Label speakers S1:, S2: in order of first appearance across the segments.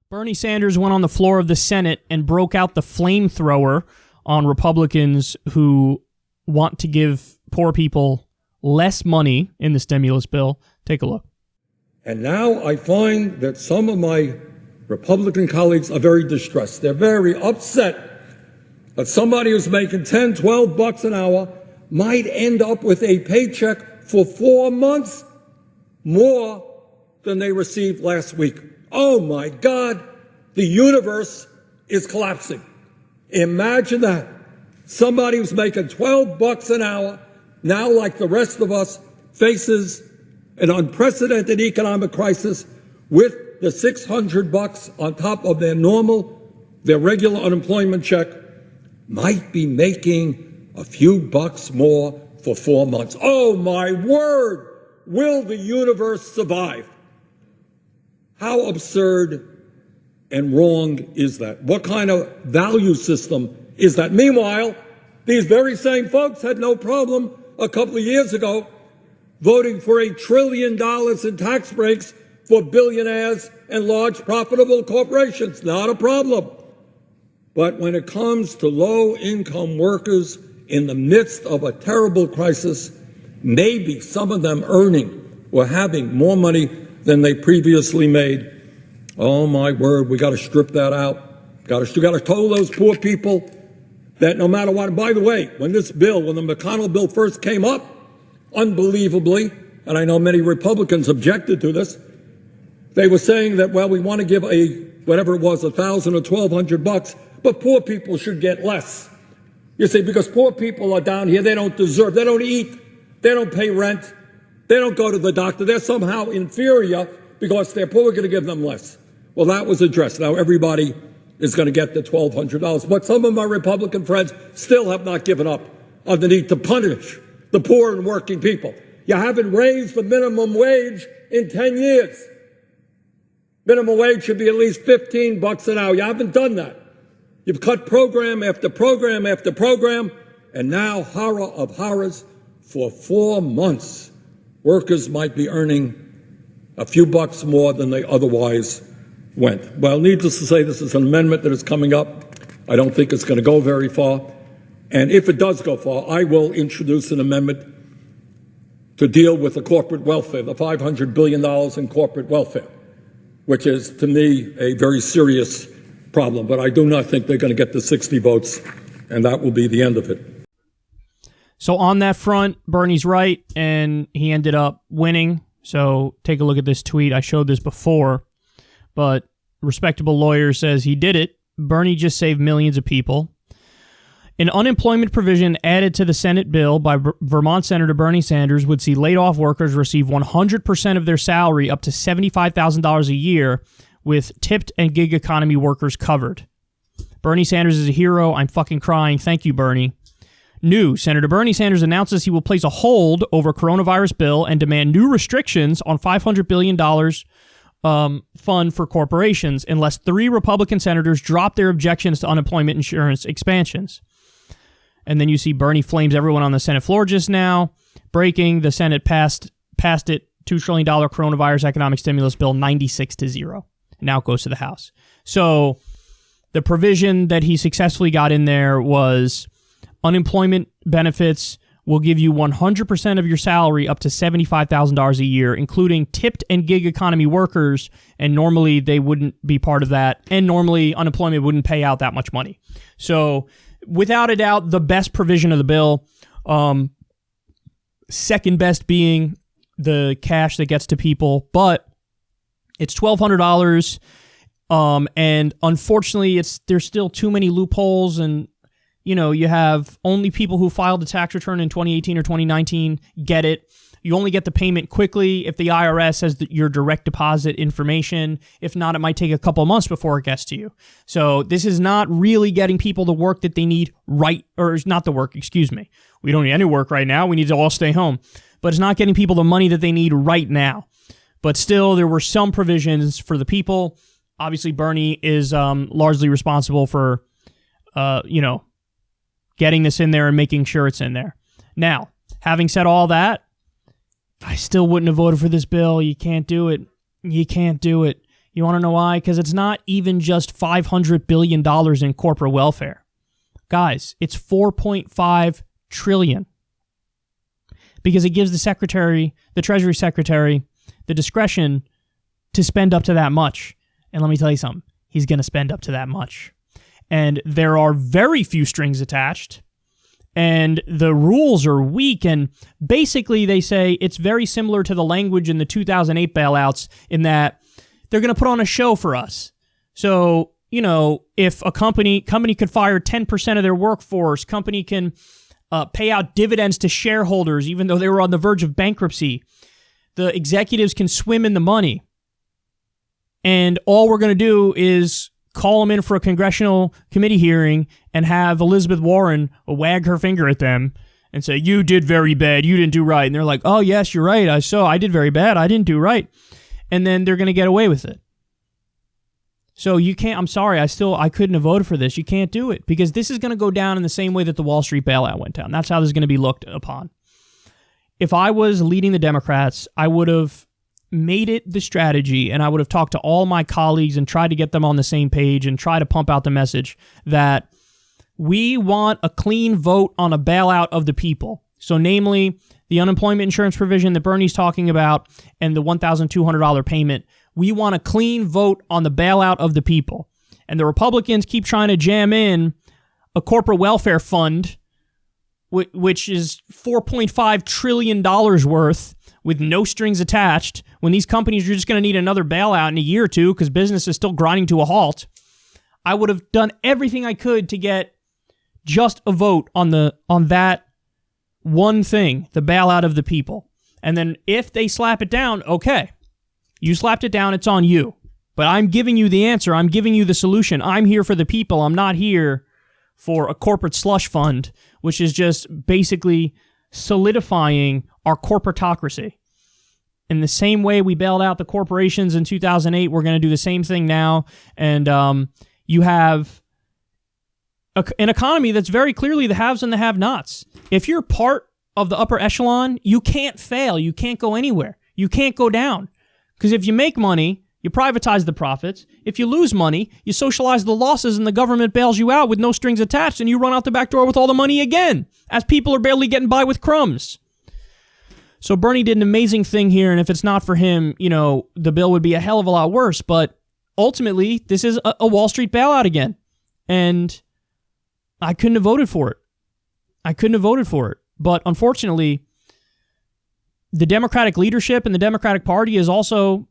S1: Bernie Sanders went on the floor of the Senate and broke out the flamethrower on Republicans who want to give poor people less money in the stimulus bill. Take a look.
S2: And now I find that some of my Republican colleagues are very distressed. They're very upset that somebody who's making 10, 12 bucks an hour might end up with a paycheck for 4 months more than they received last week. Oh my God, the universe is collapsing. Imagine that. Somebody who's making 12 bucks an hour, now like the rest of us, faces an unprecedented economic crisis with the 600 bucks on top of their regular unemployment check, might be making a few bucks more for 4 months. Oh my word, will the universe survive? How absurd and wrong is that? What kind of value system is that? Meanwhile, these very same folks had no problem a couple of years ago voting for $1 trillion in tax breaks for billionaires and large profitable corporations. Not a problem. But when it comes to low-income workers in the midst of a terrible crisis, maybe some of them earning or having more money than they previously made, oh my word, we got to strip that out. Got to tell those poor people that no matter what. By the way, when the McConnell bill first came up, unbelievably, and I know many Republicans objected to this, they were saying that, well, we want to give whatever it was, $1,000 or $1,200, but poor people should get less. You see, because poor people are down here, they don't deserve, they don't eat, they don't pay rent, they don't go to the doctor, they're somehow inferior because they're poor, we're going to give them less. Well, that was addressed. Now everybody is going to get the $1,200. But some of my Republican friends still have not given up on the need to punish the poor and working people. You haven't raised the minimum wage in 10 years. Minimum wage should be at least 15 bucks an hour. You haven't done that. You've cut program after program after program, and now, horror of horrors, for 4 months, workers might be earning a few bucks more than they otherwise went. Well, needless to say, this is an amendment that is coming up. I don't think it's going to go very far. And if it does go far, I will introduce an amendment to deal with the corporate welfare, the $500 billion in corporate welfare, which is, to me, a very serious problem. But I do not think they're going to get the 60 votes, and that will be the end of it.
S1: So on that front, Bernie's right, and he ended up winning. So take a look at this tweet. I showed this before, but respectable lawyer says he did it. Bernie just saved millions of people. An unemployment provision added to the Senate bill by Vermont Senator Bernie Sanders would see laid-off workers receive 100% of their salary up to $75,000 a year, with tipped and gig economy workers covered. Bernie Sanders is a hero. I'm fucking crying. Thank you, Bernie. New, Senator Bernie Sanders announces he will place a hold over coronavirus bill and demand new restrictions on $500 billion fund for corporations unless 3 Republican senators drop their objections to unemployment insurance expansions. And then you see Bernie flames everyone on the Senate floor just now. Breaking, the Senate passed it, $2 trillion coronavirus economic stimulus bill, 96-0. Now it goes to the House. So the provision that he successfully got in there was unemployment benefits will give you 100% of your salary up to $75,000 a year, including tipped and gig economy workers, and normally they wouldn't be part of that, and normally unemployment wouldn't pay out that much money. So without a doubt, the best provision of the bill. Second best being the cash that gets to people, but it's $1,200, and unfortunately, there's still too many loopholes, and you have only people who filed a tax return in 2018 or 2019 get it. You only get the payment quickly if the IRS has your direct deposit information. If not, it might take a couple of months before it gets to you. So this is not really getting people the work that they need We don't need any work right now. We need to all stay home. But it's not getting people the money that they need right now. But still, there were some provisions for the people. Obviously, Bernie is largely responsible for, getting this in there and making sure it's in there. Now, having said all that, I still wouldn't have voted for this bill. You can't do it. You can't do it. You want to know why? Because it's not even just $500 billion in corporate welfare. Guys, it's $4.5 trillion. Because it gives the Treasury Secretary, the discretion to spend up to that much. And let me tell you something. He's going to spend up to that much. And there are very few strings attached. And the rules are weak. And basically, they say it's very similar to the language in the 2008 bailouts in that they're going to put on a show for us. So, if a company could fire 10% of their workforce, company can pay out dividends to shareholders, even though they were on the verge of bankruptcy. The executives can swim in the money. And all we're going to do is call them in for a congressional committee hearing and have Elizabeth Warren wag her finger at them and say, you did very bad, you didn't do right. And they're like, oh, yes, you're right. I did very bad. I didn't do right. And then they're going to get away with it. So you can't, I'm sorry, I couldn't have voted for this. You can't do it because this is going to go down in the same way that the Wall Street bailout went down. That's how this is going to be looked upon. If I was leading the Democrats, I would have made it the strategy and I would have talked to all my colleagues and tried to get them on the same page and try to pump out the message that we want a clean vote on a bailout of the people. So namely, the unemployment insurance provision that Bernie's talking about and the $1,200 payment. We want a clean vote on the bailout of the people. And the Republicans keep trying to jam in a corporate welfare fund, which is $4.5 trillion worth with no strings attached, when these companies are just going to need another bailout in a year or two because business is still grinding to a halt. I would have done everything I could to get just a vote on that one thing, the bailout of the people. And then if they slap it down, okay. You slapped it down, it's on you. But I'm giving you the answer. I'm giving you the solution. I'm here for the people. I'm not here for a corporate slush fund, which is just basically solidifying our corporatocracy. In the same way we bailed out the corporations in 2008, we're going to do the same thing now. And you have an economy that's very clearly the haves and the have-nots. If you're part of the upper echelon, you can't fail. You can't go anywhere. You can't go down. Because if you make money, you privatize the profits. If you lose money, you socialize the losses and the government bails you out with no strings attached and you run out the back door with all the money again, as people are barely getting by with crumbs. So Bernie did an amazing thing here, and if it's not for him, the bill would be a hell of a lot worse. But ultimately, this is a Wall Street bailout again. And I couldn't have voted for it. But unfortunately, the Democratic leadership and the Democratic Party is also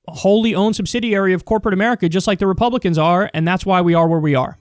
S1: a wholly owned subsidiary of corporate America, just like the Republicans are, and that's why we are where we are.